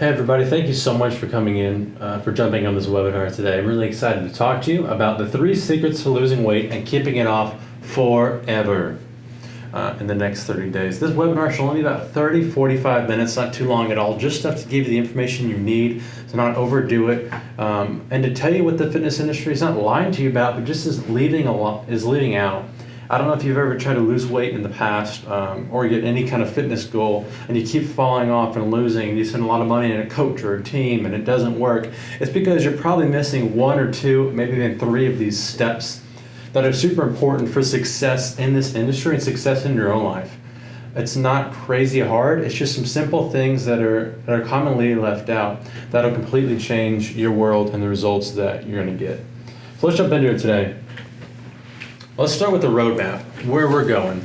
Hey everybody, thank you so much for coming in, for jumping on this webinar today. I'm really excited to talk to you about the 3 secrets to losing weight and keeping it off forever in the next 30 days. This webinar should only be about 30-45 minutes, not too long at all, just enough to give you the information you need to not overdo it, and to tell you what the fitness industry is not lying to you about, but just is leaving out. I don't know if you've ever tried to lose weight in the past or get any kind of fitness goal and you keep falling off and losing and you spend a lot of money in a coach or a team and it doesn't work. It's because you're probably missing 1 or 2, maybe even 3 of these steps that are super important for success in this industry and success in your own life. It's not crazy hard. It's just some simple things that are commonly left out that'll completely change your world and the results that you're going to get. So let's jump into it today. Let's start with the roadmap, where we're going.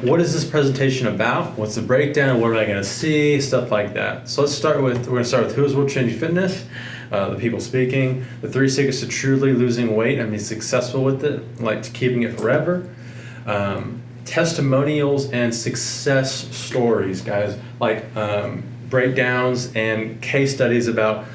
What is this presentation about? What's the breakdown? What am I going to see? Stuff like that. So we're going to start with who is World Changing Fitness, the people speaking, the 3 secrets to truly losing weight and be successful with it, like keeping it forever, testimonials and success stories, guys, like breakdowns and case studies about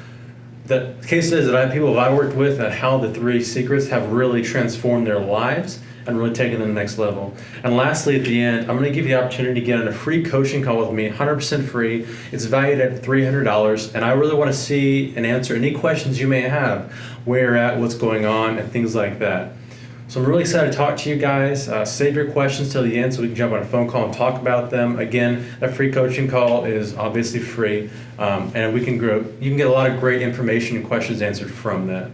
the case studies that people I worked with and how the 3 secrets have really transformed their lives and really taken them to the next level. And lastly, at the end, I'm going to give you the opportunity to get on a free coaching call with me, 100% free. It's valued at $300, and I really want to see and answer any questions you may have, where you're at, what's going on, and things like that. So I'm really excited to talk to you guys. Save your questions till the end so we can jump on a phone call and talk about them. Again, that free coaching call is obviously free, and we can grow. You can get a lot of great information and questions answered from that.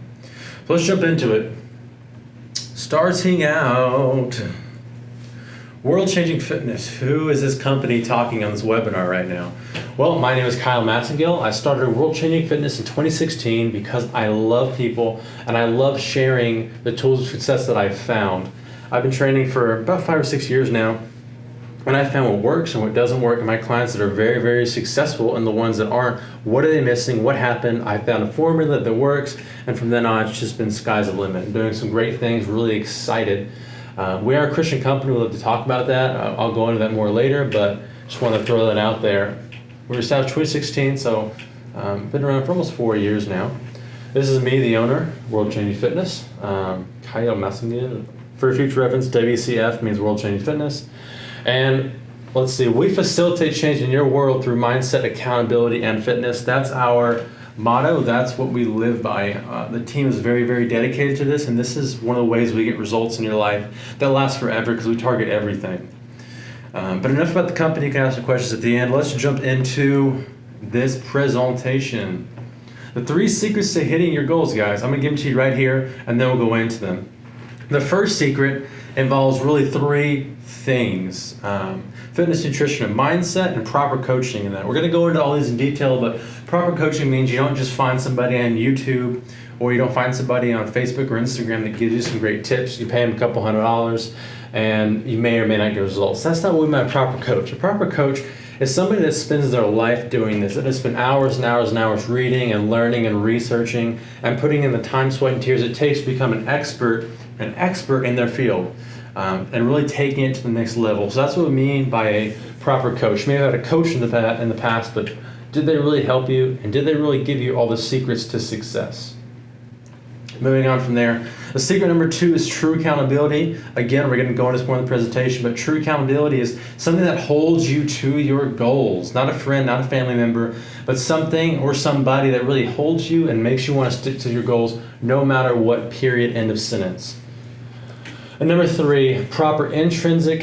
So let's jump into it. Starting out, World Changing Fitness. Who is this company talking on this webinar right now? Well, my name is Kyle Massengill. I started World Changing Fitness in 2016 because I love people and I love sharing the tools of success that I've found. I've been training for about 5 or 6 years now, and I found what works and what doesn't work, and my clients that are very, very successful and the ones that aren't, what are they missing, what happened? I found a formula that works, and from then on, it's just been sky's the limit. I'm doing some great things, really excited. We are a Christian company. We'd love to talk about that. I'll go into that more later, but just want to throw that out there. We were established 2016, so been around for almost 4 years now. This is me, the owner, World Changing Fitness, Kyle Massengill. For future reference, WCF means World Changing Fitness. And let's see, we facilitate change in your world through mindset, accountability, and fitness. That's our motto. That's what we live by. The team is very, very dedicated to this, and this is one of the ways we get results in your life that last forever because we target everything. But enough about the company. You can ask the questions at the end. Let's jump into this presentation. The 3 secrets to hitting your goals, guys. I'm going to give them to you right here, and then we'll go into them. The first secret involves really 3 things. Fitness, nutrition, and mindset, and proper coaching in that. We're going to go into all these in detail, but proper coaching means you don't just find somebody on YouTube or you don't find somebody on Facebook or Instagram that gives you some great tips. You pay them a couple $100 and you may or may not get results. That's not what we mean by a proper coach. A proper coach is somebody that spends their life doing this, that has spent hours and hours and hours reading and learning and researching and putting in the time, sweat, and tears it takes to become an expert in their field. And really taking it to the next level. So that's what we mean by a proper coach. You may have had a coach in the past, but did they really help you? And did they really give you all the secrets to success? Moving on from there, the secret number 2 is true accountability. Again, we're going to go into this more in the presentation, but true accountability is something that holds you to your goals. Not a friend, not a family member, but something or somebody that really holds you and makes you want to stick to your goals no matter what, period, end of sentence. And number 3, proper incentives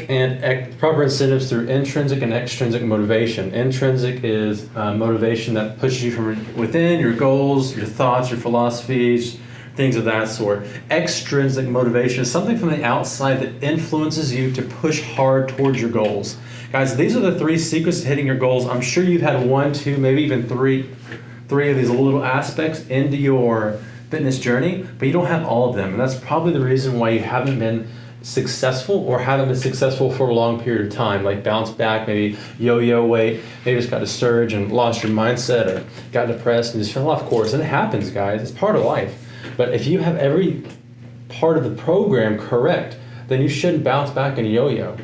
through intrinsic and extrinsic motivation. Intrinsic is motivation that pushes you from within, your goals, your thoughts, your philosophies, things of that sort. Extrinsic motivation is something from the outside that influences you to push hard towards your goals. Guys, these are the 3 secrets to hitting your goals. I'm sure you've had 1, 2, maybe even three of these little aspects into your fitness journey, but you don't have all of them. And that's probably the reason why you haven't been successful or haven't been successful for a long period of time, like bounce back, maybe yo-yo weight, maybe just got a surge and lost your mindset or got depressed and just fell off course. And it happens, guys. It's part of life. But if you have every part of the program correct, then you shouldn't bounce back and yo-yo,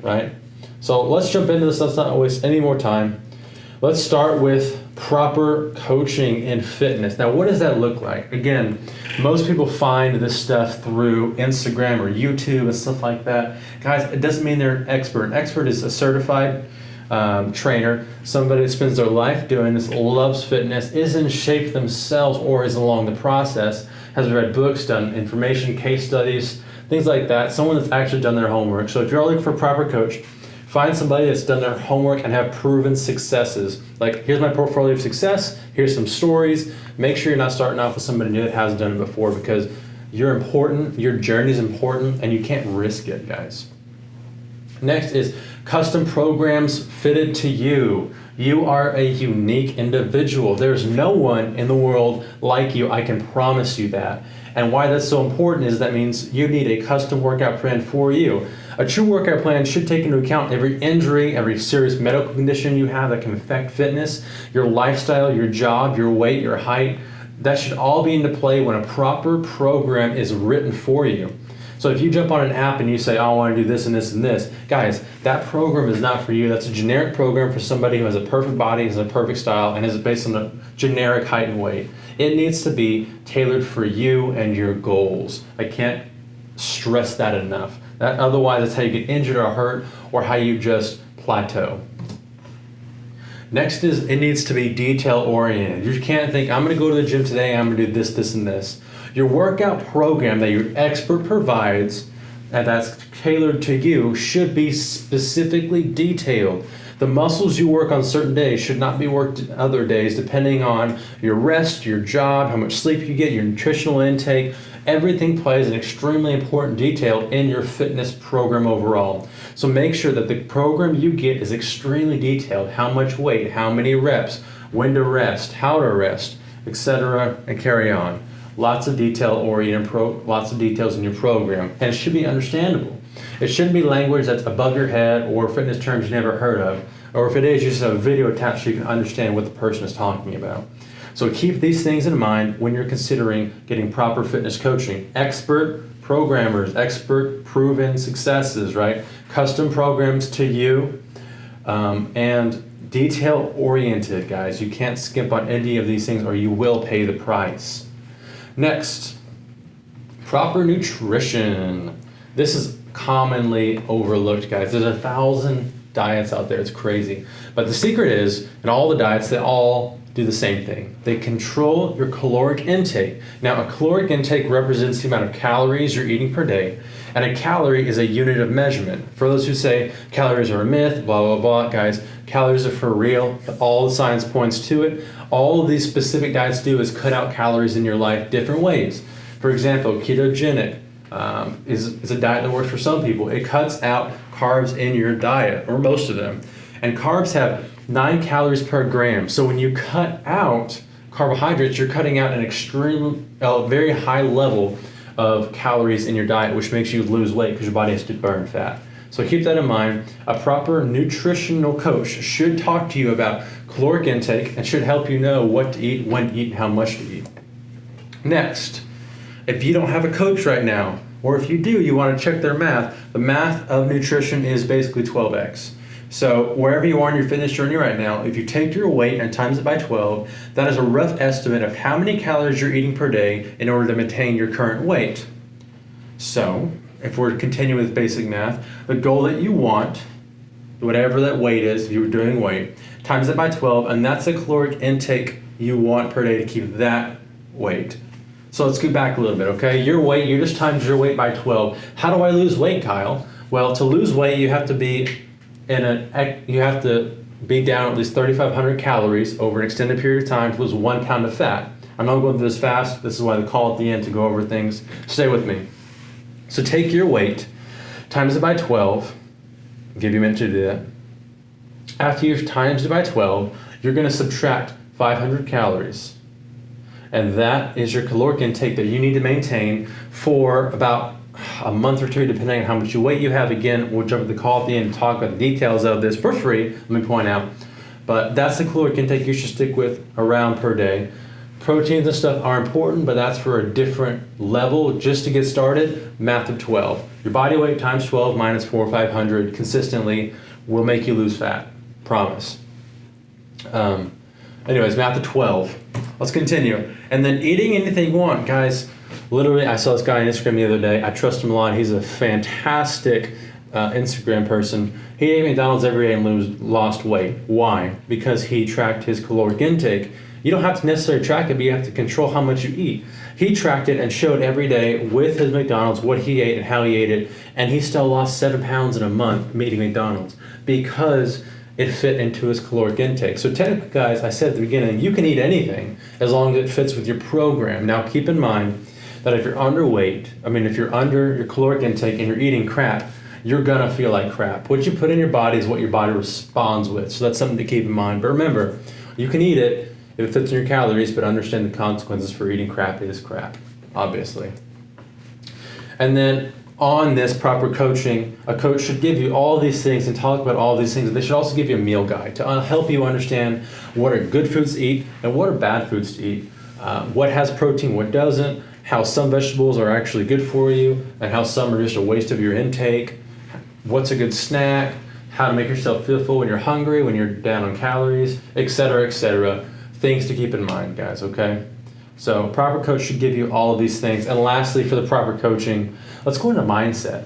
right? So let's jump into this. Let's not waste any more time. Let's start with proper coaching in fitness. Now, what does that look like? Again, most people find this stuff through Instagram or YouTube and stuff like that. Guys, it doesn't mean they're an expert. An expert is a certified trainer, somebody that spends their life doing this, loves fitness, is in shape themselves or is along the process, has read books, done information, case studies, things like that. Someone that's actually done their homework. So if you're looking for a proper coach, find somebody that's done their homework and have proven successes. Like, here's my portfolio of success, here's some stories. Make sure you're not starting off with somebody new that hasn't done it before, because you're important, your journey is important, and you can't risk it, guys. Next is custom programs fitted to you. You are a unique individual. There's no one in the world like you, I can promise you that. And why that's so important is that means you need a custom workout plan for you. A true workout plan should take into account every injury, every serious medical condition you have that can affect fitness, your lifestyle, your job, your weight, your height. That should all be into play when a proper program is written for you. So if you jump on an app and you say, oh, I want to do this and this and this, guys, that program is not for you. That's a generic program for somebody who has a perfect body, has a perfect style, and is based on a generic height and weight. It needs to be tailored for you and your goals. I can't stress that enough. Otherwise, that's how you get injured or hurt, or how you just plateau. Next is, it needs to be detail oriented. You can't think, I'm going to go to the gym today, I'm going to do this, this, and this. Your workout program that your expert provides, and that's tailored to you, should be specifically detailed. The muscles you work on certain days should not be worked other days, depending on your rest, your job, how much sleep you get, your nutritional intake. Everything plays an extremely important detail in your fitness program overall. So make sure that the program you get is extremely detailed. How much weight, how many reps, when to rest, how to rest, etc., and carry on. Lots of detail-oriented, lots of details in your program, and it should be understandable. It shouldn't be language that's above your head or fitness terms you never heard of, or if it is, you just have a video attached so you can understand what the person is talking about. So keep these things in mind when you're considering getting proper fitness coaching. Expert programmers, expert proven successes, right? Custom programs to you, and detail-oriented, guys. You can't skip on any of these things or you will pay the price. Next, proper nutrition. This is commonly overlooked, guys. There's 1,000 diets out there. It's crazy. But the secret is, in all the diets, they all do the same thing. They control your caloric intake. Now, a caloric intake represents the amount of calories you're eating per day, and a calorie is a unit of measurement. For those who say calories are a myth, blah, blah, blah, guys, calories are for real. All the science points to it. All of these specific diets do is cut out calories in your life different ways. For example, ketogenic is a diet that works for some people. It cuts out carbs in your diet, or most of them. And carbs have 9 calories per gram. So when you cut out carbohydrates, you're cutting out an very high level of calories in your diet, which makes you lose weight because your body has to burn fat. So keep that in mind. A proper nutritional coach should talk to you about caloric intake and should help you know what to eat, when to eat, and how much to eat. Next, if you don't have a coach right now, or if you do, you want to check their math, the math of nutrition is basically 12x. So wherever you are in your fitness journey right now, if you take your weight and times it by 12, that is a rough estimate of how many calories you're eating per day in order to maintain your current weight. So if we're continuing with basic math, the goal that you want, whatever that weight is, if you were doing weight, times it by 12, and that's the caloric intake you want per day to keep that weight. So let's go back a little bit, okay? Your weight, you just times your weight by 12. How do I lose weight, Kyle? Well, to lose weight, you have to be down at least 3,500 calories over an extended period of time to lose 1 pound of fat. I'm not going through this fast. This is why they call at the end to go over things. Stay with me. So take your weight, times it by 12. I'll give you a minute to do that. After you've times it by 12, you're going to subtract 500 calories. And that is your caloric intake that you need to maintain for about a month or two, depending on how much weight you have. Again, we'll jump to the call at the end and talk about the details of this for free, let me point out. But that's the caloric intake you should stick with around per day. Proteins and stuff are important, but that's for a different level. Just to get started, math of 12. Your body weight times 12 minus 4 or 500 consistently will make you lose fat. Promise. Um, Anyways, math to 12. Let's continue. And then eating anything you want, guys. Literally, I saw this guy on Instagram the other day. I trust him a lot. He's a fantastic Instagram person. He ate McDonald's every day and lost weight. Why? Because he tracked his caloric intake. You don't have to necessarily track it, but you have to control how much you eat. He tracked it and showed every day with his McDonald's what he ate and how he ate it, and he still lost 7 pounds in a month eating McDonald's because it fit into his caloric intake. So technically, guys, I said at the beginning, you can eat anything as long as it fits with your program. Now keep in mind that if you're underweight, if you're under your caloric intake and you're eating crap, you're gonna feel like crap. What you put in your body is what your body responds with. So that's something to keep in mind. But remember, you can eat it if it fits in your calories, but understand the consequences for eating crap is crap, obviously. And then on this proper coaching, a coach should give you all these things and talk about all these things. They should also give you a meal guide to help you understand what are good foods to eat and what are bad foods to eat, what has protein, what doesn't, how some vegetables are actually good for you, and how some are just a waste of your intake, what's a good snack, how to make yourself feel full when you're hungry, when you're down on calories, etc., etc. Things to keep in mind, guys, okay? So proper coach should give you all of these things. And lastly, for the proper coaching, let's go into mindset.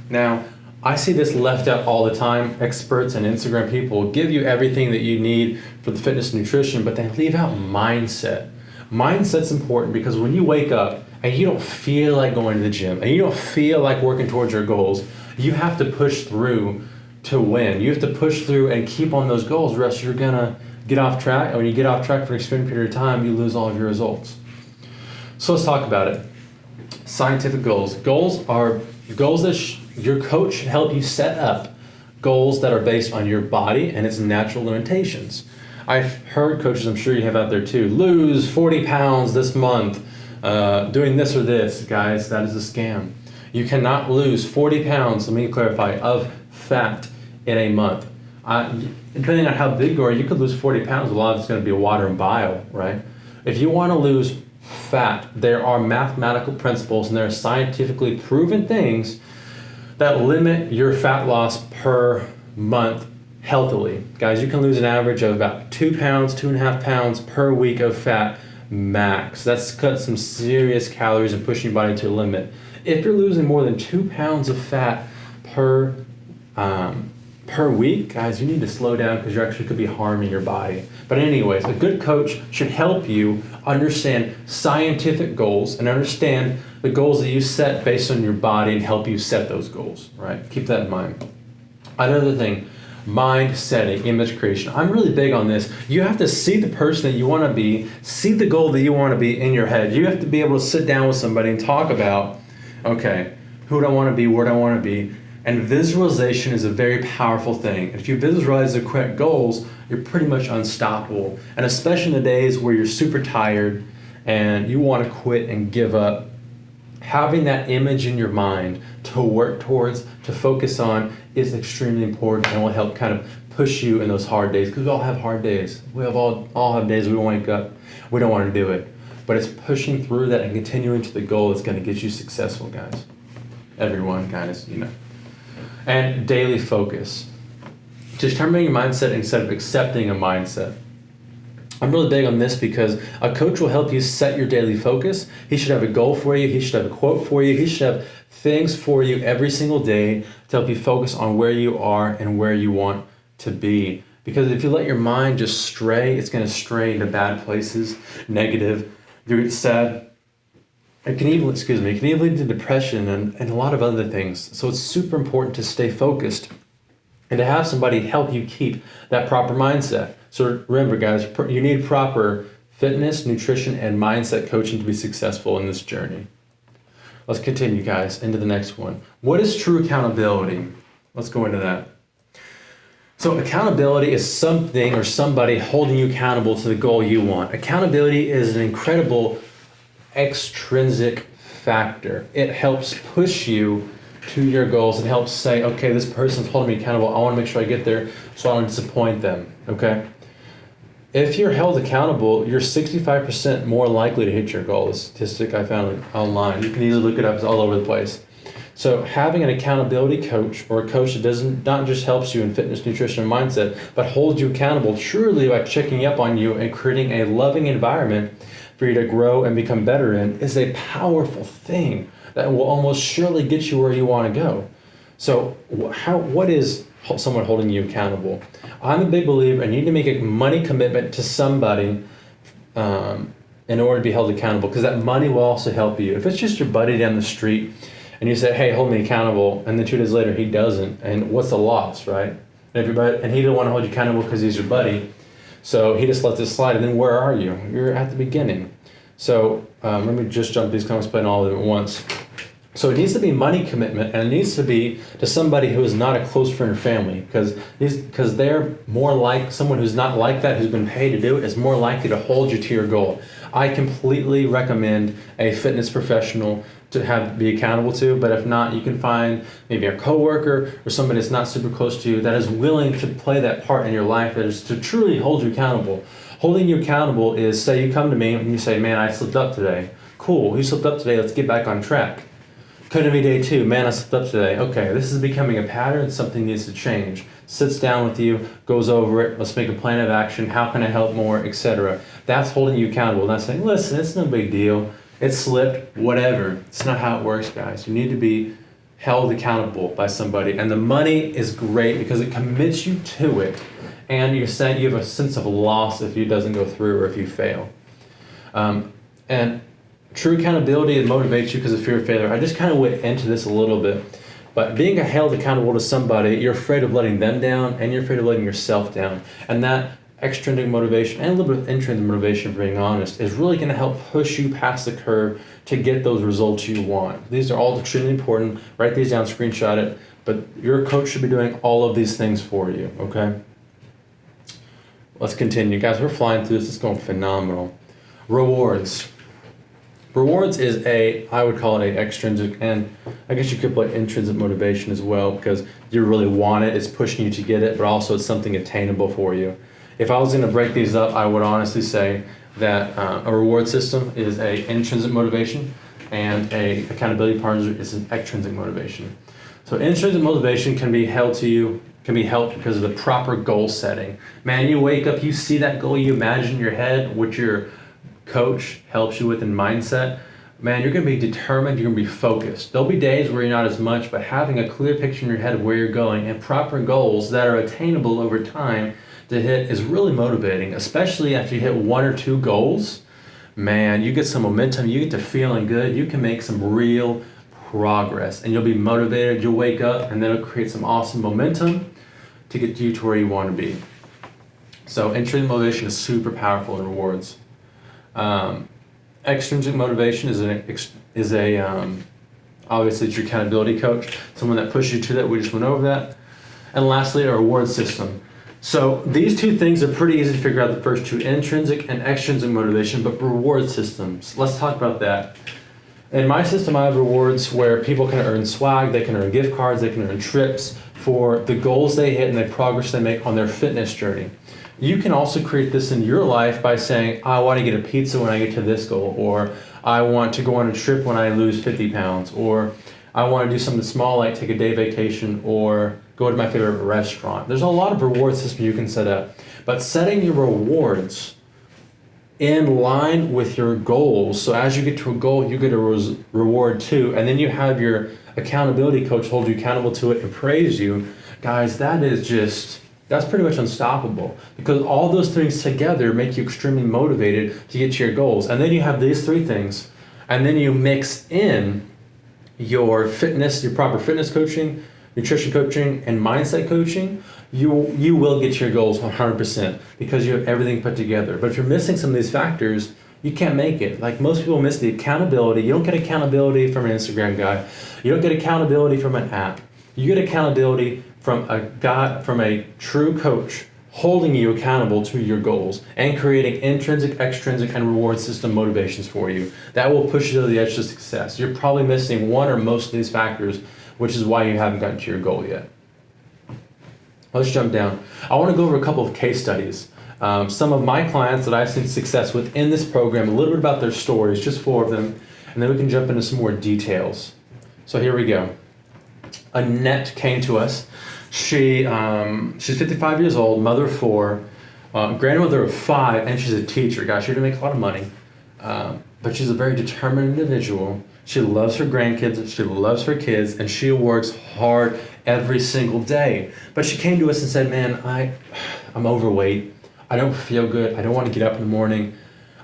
Now, I see this left out all the time. Experts and Instagram people give you everything that you need for the fitness and nutrition, but they leave out mindset. Mindset's important because when you wake up and you don't feel like going to the gym and you don't feel like working towards your goals, you have to push through to win. You have to push through and keep on those goals, or else you're gonna get off track. And when you get off track for an extended period of time, you lose all of your results. So let's talk about it. Scientific goals. Goals are goals that your coach should help you set up. Goals that are based on your body and its natural limitations. I've heard coaches, I'm sure you have out there too, lose 40 pounds this month, doing this or this. Guys, that is a scam. You cannot lose 40 pounds, let me clarify, of fat in a month. Depending on how big you are, you could lose 40 pounds. A lot of it's going to be water and bile, right? If you want to lose fat, there are mathematical principles and there are scientifically proven things that limit your fat loss per month healthily. Guys, you can lose an average of about 2 pounds, 2.5 pounds per week of fat max. That's cut some serious calories and pushing your body to a limit. If you're losing more than 2 pounds of fat per week, guys, you need to slow down because you actually could be harming your body. But anyways, a good coach should help you understand scientific goals and understand the goals that you set based on your body and help you set those goals, right? Keep that in mind. Another thing, mind setting, image creation. I'm really big on this. You have to see the person that you want to be, see the goal that you want to be in your head. You have to be able to sit down with somebody and talk about, okay, who do I want to be, where do I want to be? And visualization is a very powerful thing. If you visualize the correct goals, you're pretty much unstoppable. And especially in the days where you're super tired and you want to quit and give up, having that image in your mind to work towards, to focus on, is extremely important and will help kind of push you in those hard days. Because we all have hard days. We have all have days we wake up, we don't want to do it. But it's pushing through that and continuing to the goal that's going to get you successful, guys. Everyone, guys, you know. And daily focus. Determining your mindset instead of accepting a mindset. I'm really big on this because a coach will help you set your daily focus. He should have a goal for you. He should have a quote for you. He should have things for you every single day to help you focus on where you are and where you want to be. Because if you let your mind just stray, it's going to stray into bad places, negative, you're sad. It can even lead to depression and a lot of other things. So it's super important to stay focused and to have somebody help you keep that proper mindset. So remember, guys, you need proper fitness, nutrition, and mindset coaching to be successful in this journey. Let's continue, guys, into the next one. What is true accountability? Let's go into that. So accountability is something or somebody holding you accountable to the goal you want. Accountability is an incredible extrinsic factor. It helps push you to your goals. It helps say, okay, this person's holding me accountable. I want to make sure I get there so I don't disappoint them, okay? If you're held accountable, you're 65% more likely to hit your goal. A statistic I found online. You can easily look it up. It's all over the place. So having an accountability coach, or a coach that doesn't not just helps you in fitness, nutrition, and mindset, but holds you accountable truly by checking up on you and creating a loving environment for you to grow and become better in, is a powerful thing that will almost surely get you where you want to go. So what is someone holding you accountable? I'm a big believer, and you need to make a money commitment to somebody in order to be held accountable, because that money will also help you. If it's just your buddy down the street and you say, hey, hold me accountable, and then 2 days later he doesn't, and what's the loss, right? And he didn't want to hold you accountable because he's your buddy, so he just lets it slide, and then where are you? You're at the beginning. So let me just jump these comments, explain all of them at once. So it needs to be money commitment, and it needs to be to somebody who is not a close friend or family, because they're more like someone who's not like that, who's been paid to do it, is more likely to hold you to your goal. I completely recommend a fitness professional to be accountable to, but if not, you can find maybe a coworker or somebody that's not super close to you that is willing to play that part in your life, that is to truly hold you accountable. Holding you accountable is, say you come to me and you say, man, I slipped up today. Cool, you slipped up today, let's get back on track. Could it be day 2? Man, I slipped up today. Okay, this is becoming a pattern. Something needs to change. Sits down with you, goes over it. Let's make a plan of action. How can I help more, etc. That's holding you accountable. Not saying, listen, it's no big deal. It slipped, whatever. It's not how it works, guys. You need to be held accountable by somebody. And the money is great because it commits you to it. And you have a sense of loss if it doesn't go through or if you fail. And true accountability, it motivates you because of fear of failure. I just kind of went into this a little bit, but being held accountable to somebody, you're afraid of letting them down, and you're afraid of letting yourself down. And that extrinsic motivation, and a little bit of intrinsic motivation, for being honest, is really going to help push you past the curve to get those results you want. These are all extremely important. Write these down, screenshot it, but your coach should be doing all of these things for you, okay? Let's continue. Guys, we're flying through this. It's going phenomenal. Rewards. Rewards is I would call it a extrinsic, and I guess you could put intrinsic motivation as well, because you really want it, it's pushing you to get it, but also it's something attainable for you. If I was going to break these up, I would honestly say that a reward system is a intrinsic motivation, and a accountability partner is an extrinsic motivation. So intrinsic motivation can be helped because of the proper goal setting. Man, you wake up, you see that goal, you imagine in your head, which your coach helps you with in mindset, man, you're going to be determined, you're going to be focused. There'll be days where you're not as much, but having a clear picture in your head of where you're going and proper goals that are attainable over time to hit is really motivating, especially after you hit 1 or 2 goals. Man, you get some momentum, you get to feeling good, you can make some real progress, and you'll be motivated, you'll wake up, and then it'll create some awesome momentum to get you to where you want to be. So intrinsic motivation is super powerful in rewards. Extrinsic motivation is obviously it's your accountability coach, someone that pushes you to that. We just went over that. And lastly, a reward system. So these 2 things are pretty easy to figure out, the first 2, intrinsic and extrinsic motivation, but reward systems, let's talk about that. In my system, I have rewards where people can earn swag, they can earn gift cards, they can earn trips for the goals they hit and the progress they make on their fitness journey. You can also create this in your life by saying, I want to get a pizza when I get to this goal, or I want to go on a trip when I lose 50 pounds, or I want to do something small like take a day vacation or go to my favorite restaurant. There's a lot of reward systems you can set up, but setting your rewards in line with your goals, so as you get to a goal, you get a reward too, and then you have your accountability coach hold you accountable to it and praise you. Guys, that's pretty much unstoppable, because all those things together make you extremely motivated to get to your goals. And then you have these 3 things, and then you mix in your fitness, your proper fitness coaching, nutrition coaching, and mindset coaching. You will get to your goals 100% because you have everything put together. But if you're missing some of these factors, you can't make it. Like most people miss the accountability. You don't get accountability from an Instagram guy. You don't get accountability from an app. You get accountability from a true coach holding you accountable to your goals and creating intrinsic, extrinsic, and reward system motivations for you. That will push you to the edge to success. You're probably missing one or most of these factors, which is why you haven't gotten to your goal yet. Let's jump down. I want to go over a couple of case studies. Some of my clients that I've seen success with in this program, a little bit about their stories, just 4 of them, and then we can jump into some more details. So here we go. Annette came to us. She's 55 years old, mother of four, grandmother of five, and she's a teacher. Gosh, she didn't make a lot of money, but she's a very determined individual. She loves her grandkids, she loves her kids, and she works hard every single day. But she came to us and said, "Man, I'm overweight. I don't feel good. I don't want to get up in the morning.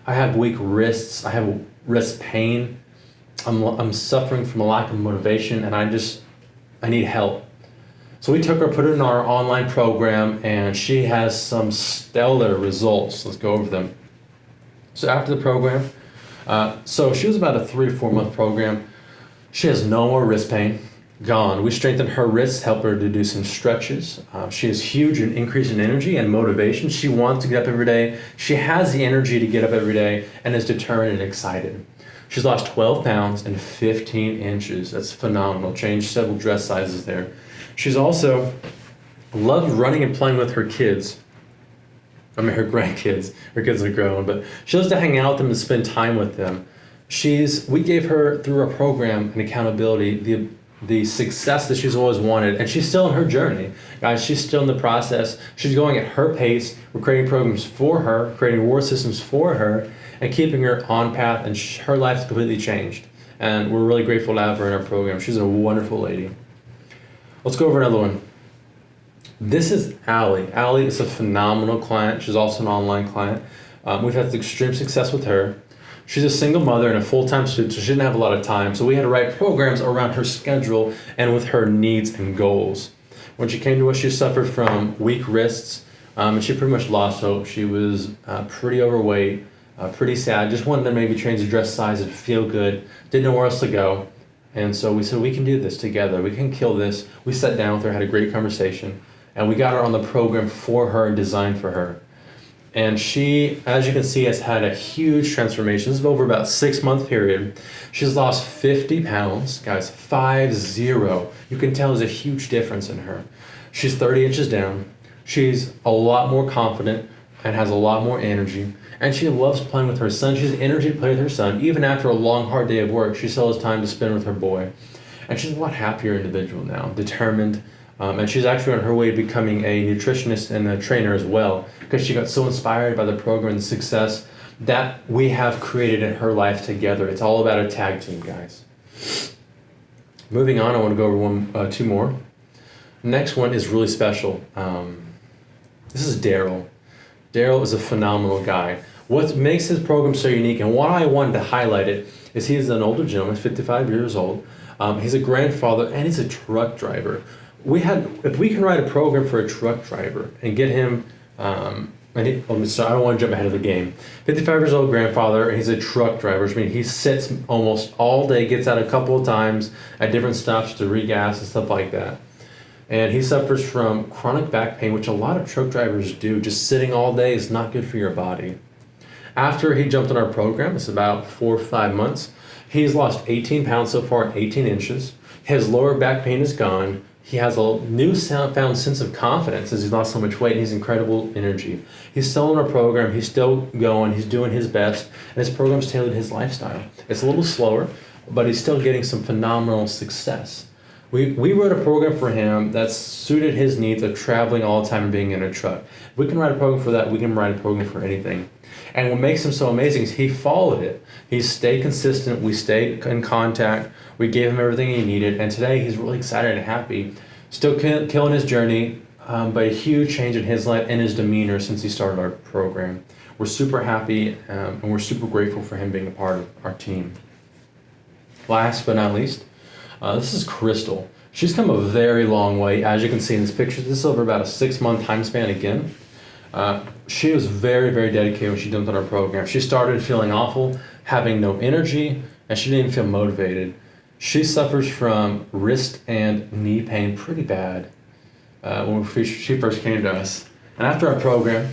I have weak wrists. I have wrist pain. I'm suffering from a lack of motivation, and I need help." So we took her, put her in our online program, and she has some stellar results. Let's go over them. So after the program, so she was about a 3 to 4 month program. She has no more wrist pain, gone. We strengthened her wrists, helped her to do some stretches. She has huge and increase in energy and motivation. She wants to get up every day. She has the energy to get up every day and is determined and excited. She's lost 12 pounds and 15 inches. That's phenomenal. Changed several dress sizes there. She's also loved running and playing with her kids. I mean, her grandkids. Her kids are grown, but she loves to hang out with them and spend time with them. We gave her, through our program and accountability, the success that she's always wanted, and she's still in her journey. Guys, she's still in the process. She's going at her pace. We're creating programs for her, creating reward systems for her, and keeping her on path, and her life's completely changed. And we're really grateful to have her in our program. She's a wonderful lady. Let's go over another one. This is Allie. Allie is a phenomenal client. She's also an online client. We've had extreme success with her. She's a single mother and a full-time student, so she didn't have a lot of time. So we had to write programs around her schedule and with her needs and goals. When she came to us, she suffered from weak wrists, and she pretty much lost hope. She was pretty overweight, pretty sad, just wanted to maybe change the dress size and feel good, didn't know where else to go. And so we said, we can do this together. We can kill this. We sat down with her, had a great conversation, and we got her on the program for her and designed for her. And she, as you can see, has had a huge transformation. This is over about a 6-month period. She's lost 50 pounds, guys, 50. You can tell there's a huge difference in her. She's 30 inches down. She's a lot more confident and has a lot more energy. And she loves playing with her son. She has energy to play with her son. Even after a long, hard day of work, she still has time to spend with her boy. And she's a lot happier individual now, determined. And she's actually on her way to becoming a nutritionist and a trainer as well, because she got so inspired by the program and success that we have created in her life together. It's all about a tag team, guys. Moving on, I want to go over two more. Next one is really special. This is Daryl. Daryl is a phenomenal guy. What makes his program so unique and why I wanted to highlight it is he's an older gentleman, 55 years old. He's a grandfather and he's a truck driver. If we can write a program for a truck driver and get him, I don't want to jump ahead of the game. 55 years old grandfather, and he's a truck driver, which means he sits almost all day, gets out a couple of times at different stops to regas and stuff like that. And he suffers from chronic back pain, which a lot of truck drivers do. Just sitting all day is not good for your body. After he jumped on our program, it's about 4 or 5 months, he's lost 18 pounds so far and 18 inches. His lower back pain is gone. He has a newfound sense of confidence as he's lost so much weight and he's incredible energy. He's still in our program, he's still going, he's doing his best, and his program's tailored to his lifestyle. It's a little slower, but he's still getting some phenomenal success. We wrote a program for him that suited his needs of traveling all the time and being in a truck. If we can write a program for that, we can write a program for anything. And what makes him so amazing is he followed it. He stayed consistent, we stayed in contact, we gave him everything he needed, and today he's really excited and happy. Still killing his journey, but a huge change in his life and his demeanor since he started our program. We're super happy and we're super grateful for him being a part of our team. Last but not least, this is Crystal. She's come a very long way. As you can see in this picture, this is over about a 6-month time span again. She was very, very dedicated when she jumped on our program. She started feeling awful, having no energy, and she didn't feel motivated. She suffers from wrist and knee pain pretty bad when she first came to us. And after our program,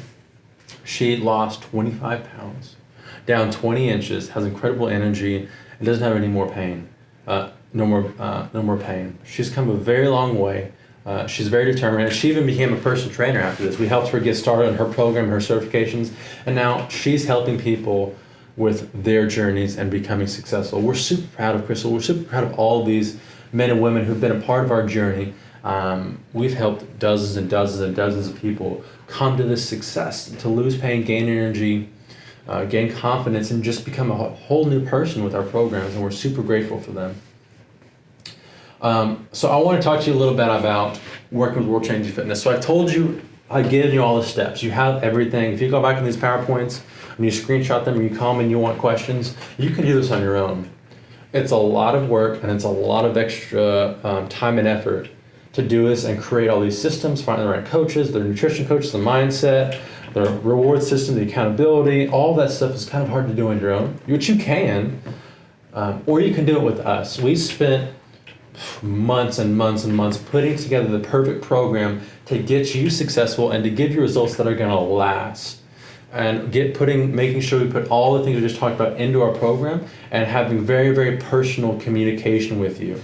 she lost 25 pounds, down 20 inches, has incredible energy, and doesn't have any more pain. No more pain. She's come a very long way. She's very determined. She even became a personal trainer after this. We helped her get started on her program, her certifications, and now she's helping people with their journeys and becoming successful. We're super proud of Crystal. We're super proud of all of these men and women who've been a part of our journey. We've helped dozens and dozens and dozens of people come to this success, to lose pain, gain energy, gain confidence, and just become a whole new person with our programs, and we're super grateful for them. So I want to talk to you a little bit about working with World Changing Fitness. So I told you, I've given you all the steps. You have everything. If you go back in these PowerPoints and you screenshot them, or you call me and you want questions, you can do this on your own. It's a lot of work and it's a lot of extra time and effort to do this and create all these systems, find the right coaches, the nutrition coaches, the mindset, the reward system, the accountability. All that stuff is kind of hard to do on your own, which you can, or you can do it with us. We spent months and months and months putting together the perfect program to get you successful and to give you results that are going to last, and making sure we put all the things we just talked about into our program, and having very, very personal communication with you.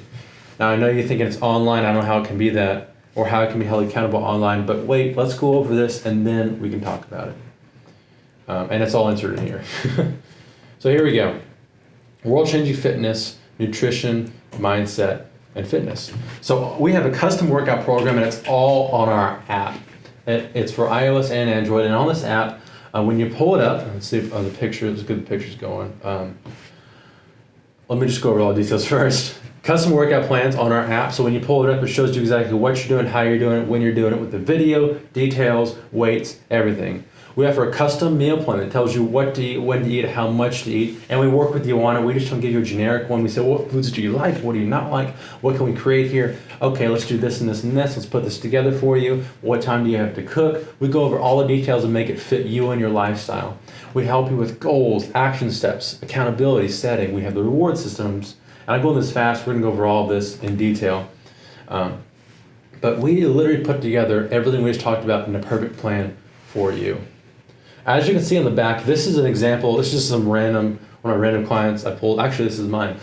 Now, I know you're thinking it's online. I don't know how it can be that, or how it can be held accountable online, but wait, let's go over this and then we can talk about it. And it's all answered in here. So here we go. World Changing Fitness, nutrition, mindset, and fitness. So we have a custom workout program, and it's all on our app. It's for iOS and Android, and on this app, when you pull it up, let's see if on the picture, let's get the pictures going. Let me just go over all the details first. Custom workout plans on our app. So when you pull it up, it shows you exactly what you're doing, how you're doing it, when you're doing it, with the video, details, weights, everything. We offer a custom meal plan that tells you what to eat, when to eat, how much to eat, and we work with you on it. We just don't give you a generic one. We say, what foods do you like? What do you not like? What can we create here? Okay, let's do this and this and this. Let's put this together for you. What time do you have to cook? We go over all the details and make it fit you and your lifestyle. We help you with goals, action steps, accountability, setting. We have the reward systems. And I go this fast. We're going to go over all this in detail. But we literally put together everything we just talked about in a perfect plan for you. As you can see on the back, this is an example. This is just one of my random clients I pulled. Actually, this is mine.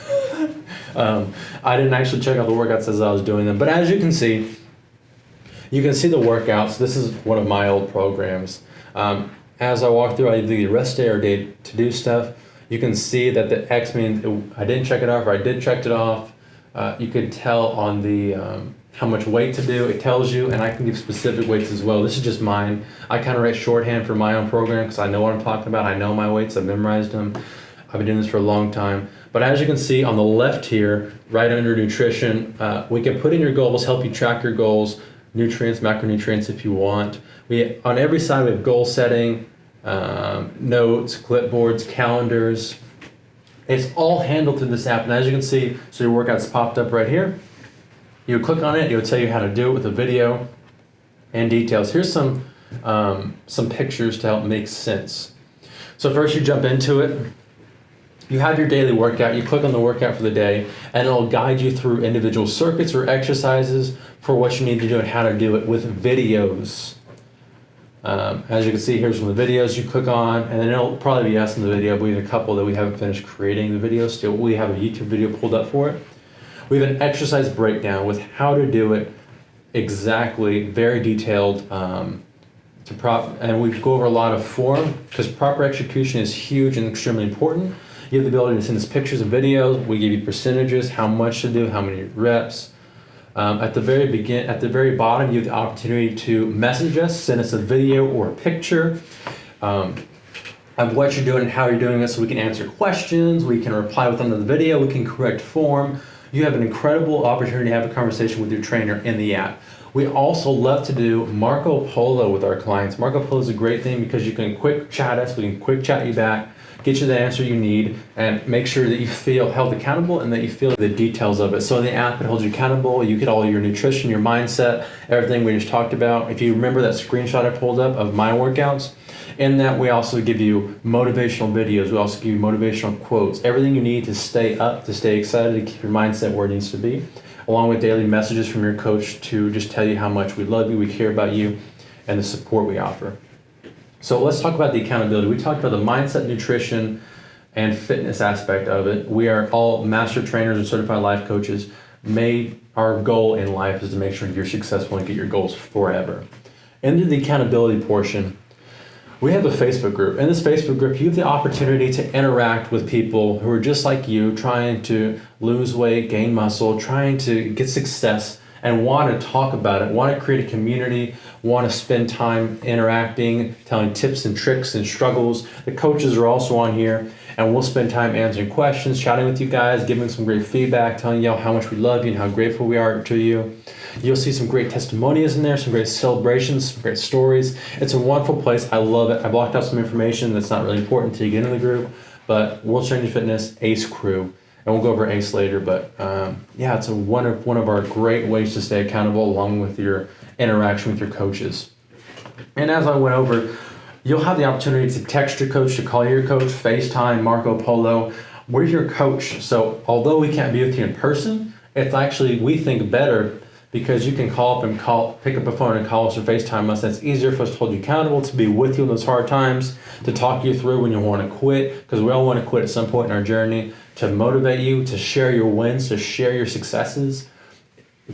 I didn't actually check out the workouts as I was doing them. But as you can see the workouts. This is one of my old programs. As I walk through, I do the rest day or day to do stuff. You can see that the X means I didn't check it off, or I did check it off. You could tell on the how much weight to do. It tells you, and I can give specific weights as well. This is just mine. I kind of write shorthand for my own program because I know what I'm talking about. I know my weights. I've memorized them. I've been doing this for a long time. But as you can see on the left here, right under nutrition, we can put in your goals, help you track your goals, nutrients, macronutrients if you want. On every side we have goal setting, notes, clipboards, calendars. It's all handled through this app. And as you can see, so your workout's popped up right here. You click on it, it'll tell you how to do it with a video and details. Here's some pictures to help make sense. So first you jump into it. You have your daily workout. You click on the workout for the day, and it'll guide you through individual circuits or exercises for what you need to do and how to do it with videos. As you can see, here's some of the videos you click on, and then it'll probably be us in the video, but we have a couple that we haven't finished creating the videos still. We have a YouTube video pulled up for it. We have an exercise breakdown with how to do it exactly, very detailed, and we go over a lot of form because proper execution is huge and extremely important. You have the ability to send us pictures and videos. We give you percentages, how much to do, how many reps. At the very bottom, you have the opportunity to message us, send us a video or a picture of what you're doing and how you're doing it, so we can answer questions, we can reply with them to the video, we can correct form. You have an incredible opportunity to have a conversation with your trainer in the app. We also love to do Marco Polo with our clients. Marco Polo is a great thing because you can quick chat us, we can quick chat you back, get you the answer you need, and make sure that you feel held accountable and that you feel the details of it. So in the app, it holds you accountable. You get all your nutrition, your mindset, everything we just talked about. If you remember that screenshot I pulled up of my workouts, in that we also give you motivational videos. We also give you motivational quotes, everything you need to stay up, to stay excited, to keep your mindset where it needs to be, along with daily messages from your coach to just tell you how much we love you, we care about you, and the support we offer. So let's talk about the accountability. We talked about the mindset, nutrition, and fitness aspect of it. We are all master trainers and certified life coaches. Our goal in life is to make sure you're successful and get your goals forever. Into the accountability portion, We have a Facebook group. In this Facebook group, you have the opportunity to interact with people who are just like you, trying to lose weight, gain muscle, trying to get success, and want to talk about it, want to create a community, want to spend time interacting, telling tips and tricks and struggles. The coaches are also on here, and we'll spend time answering questions, chatting with you guys, giving some great feedback, telling you how much we love you and how grateful we are to you. You'll see some great testimonials in there, some great celebrations, some great stories. It's a wonderful place. I love it. I blocked out some information that's not really important until you get into the group, but World Changing Fitness, ACE Crew, and we'll go over ACE later. But yeah, it's one of our great ways to stay accountable, along with your interaction with your coaches. And as I went over, you'll have the opportunity to text your coach, to call your coach, FaceTime, Marco Polo. We're your coach. So although we can't be with you in person, it's actually, we think, better because you can pick up a phone and call us or FaceTime us. That's easier for us to hold you accountable, to be with you in those hard times, to talk you through when you want to quit, because we all want to quit at some point in our journey, to motivate you, to share your wins, to share your successes.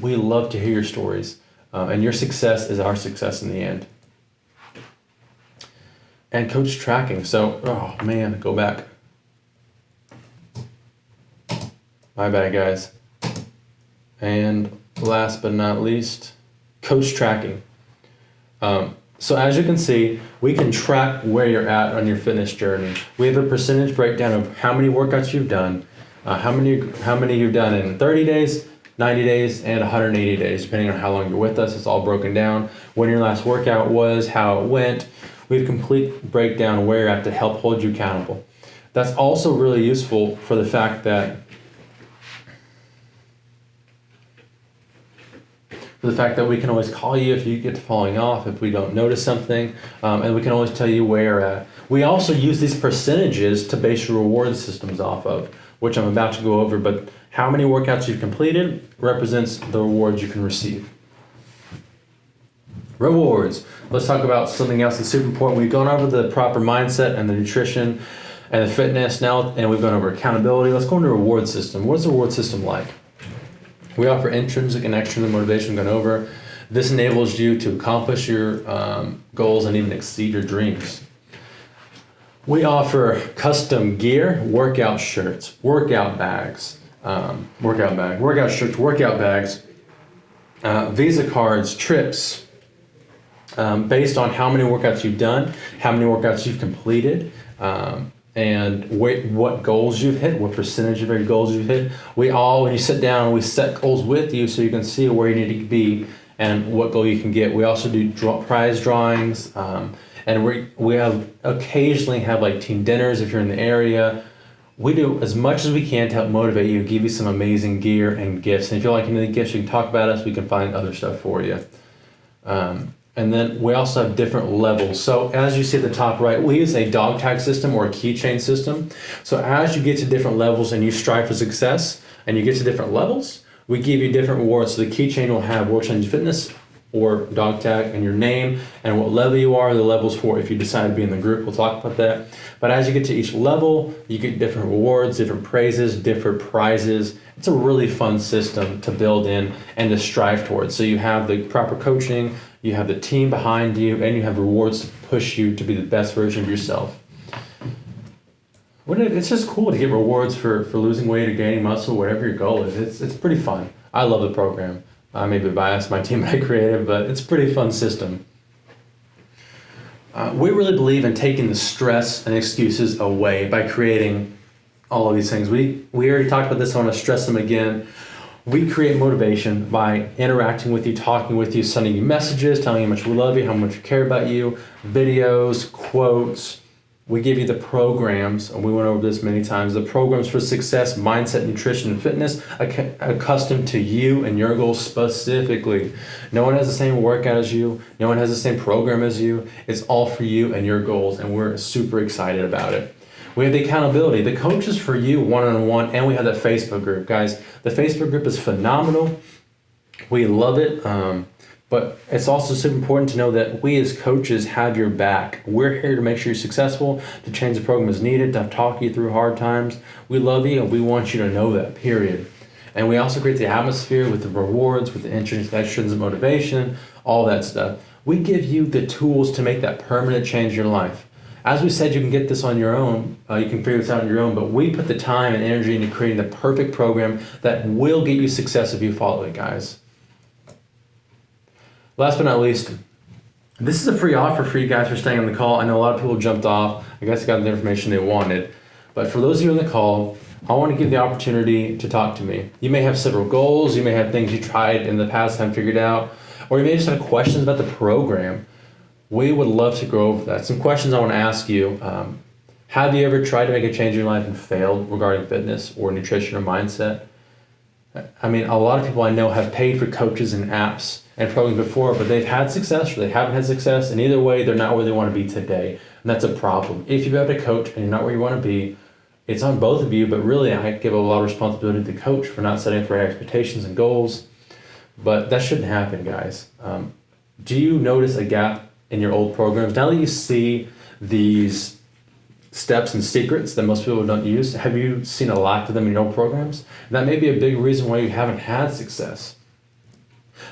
We love to hear your stories, and your success is our success in the end. And coach tracking. So, oh man, go back. My bad, guys. And last but not least, coach tracking. So as you can see, we can track where you're at on your fitness journey. We have a percentage breakdown of how many workouts you've done, how many you've done in 30 days, 90 days, and 180 days, depending on how long you're with us. It's all broken down. When your last workout was, how it went. We have a complete breakdown where you're at to help hold you accountable. That's also really useful for the fact that we can always call you if you get to falling off, if we don't notice something, and we can always tell you where you're at. We also use these percentages to base your reward systems off of, which I'm about to go over, but how many workouts you've completed represents the rewards you can receive. Rewards. Let's talk about something else that's super important. We've gone over the proper mindset and the nutrition and the fitness now, and we've gone over accountability. Let's go into reward system. What's the reward system like? We offer intrinsic and extrinsic motivation, gone over. This enables you to accomplish your goals and even exceed your dreams. We offer custom gear, workout shirts, workout bags, workout shirts, workout bags, Visa cards, trips, based on how many workouts you've done, how many workouts you've completed, and what goals you've hit, what percentage of your goals you've hit. When you sit down, we set goals with you so you can see where you need to be and what goal you can get. We also do prize drawings, and we occasionally have like team dinners if you're in the area. We do as much as we can to help motivate you, give you some amazing gear and gifts. And if you like any of the gifts, you can talk about us. We can find other stuff for you. And then we also have different levels. So as you see at the top right, we use a dog tag system or a keychain system. So as you get to different levels and you strive for success and you get to different levels, we give you different rewards. So the keychain will have World Changing Fitness or dog tag and your name and what level you are, the levels for if you decide to be in the group. We'll talk about that. But as you get to each level, you get different rewards, different praises, different prizes. It's a really fun system to build in and to strive towards. So you have the proper coaching, you have the team behind you, and you have rewards to push you to be the best version of yourself. It's just cool to get rewards for losing weight or gaining muscle, whatever your goal is. It's pretty fun. I love the program. I may be biased, my team I created, but it's a pretty fun system. We really believe in taking the stress and excuses away by creating all of these things. We already talked about this, I want to stress them again. We create motivation by interacting with you, talking with you, sending you messages, telling you how much we love you, how much we care about you, videos, quotes. We give you the programs, and we went over this many times, the programs for success, mindset, nutrition, and fitness, accustomed to you and your goals specifically. No one has the same workout as you. No one has the same program as you. It's all for you and your goals, and we're super excited about it. We have the accountability. The coach is for you one-on-one, and we have that Facebook group. Guys, the Facebook group is phenomenal. We love it. But it's also super important to know that we as coaches have your back. We're here to make sure you're successful, to change the program as needed, to talk you through hard times. We love you, and we want you to know that, period. And we also create the atmosphere with the rewards, with the intrinsic motivation, all that stuff. We give you the tools to make that permanent change in your life. As we said, you can get this on your own. You can figure this out on your own, but we put the time and energy into creating the perfect program that will get you success if you follow it, guys. Last but not least, this is a free offer for you guys for staying on the call. I know a lot of people jumped off. I guess they got the information they wanted. But for those of you on the call, I want to give the opportunity to talk to me. You may have several goals. You may have things you tried in the past, haven't figured out. Or you may just have questions about the program. We would love to go over that. Some questions I want to ask you. Have you ever tried to make a change in your life and failed regarding fitness or nutrition or mindset? I mean, a lot of people I know have paid for coaches and apps and programs before, but they've had success or they haven't had success, and either way, they're not where they want to be today. And that's a problem. If you've had a coach and you're not where you want to be, it's on both of you, but really I give a lot of responsibility to the coach for not setting the right expectations and goals. But that shouldn't happen, guys. Do you notice a gap in your old programs? Now that you see these steps and secrets that most people don't use, have you seen a lack of them in your old programs? That may be a big reason why you haven't had success.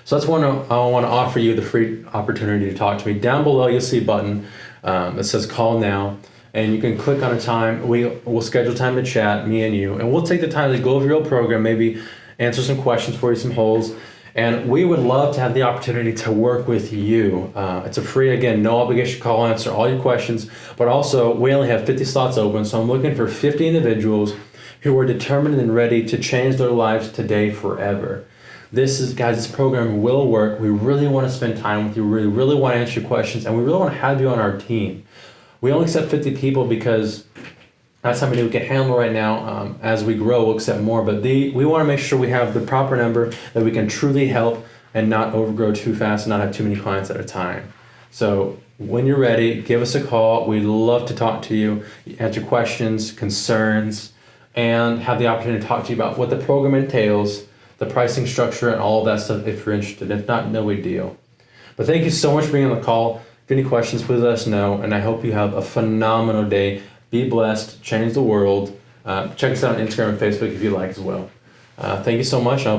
So that's one I want to offer you the free opportunity to talk to me. Down below, you'll see a button that says call now, and you can click on a time. We'll schedule time to chat, me and you, and we'll take the time to go over your old program, maybe answer some questions for you, some holes. And we would love to have the opportunity to work with you. It's a free, again, no obligation call, answer all your questions, but also we only have 50 slots open, so I'm looking for 50 individuals who are determined and ready to change their lives today forever. This program will work. We really want to spend time with you. We really want to answer your questions, and we really want to have you on our team. We only accept 50 people because that's how many we can handle right now. As we grow, we'll accept more, but we want to make sure we have the proper number that we can truly help and not overgrow too fast and not have too many clients at a time. So when you're ready, give us a call. We'd love to talk to you, answer questions, concerns, and have the opportunity to talk to you about what the program entails, the pricing structure, and all of that stuff if you're interested. If not, no big deal. But thank you so much for being on the call. If any questions, please let us know, and I hope you have a phenomenal day. Be blessed, change the world. Check us out on Instagram and Facebook if you like as well. Thank you so much.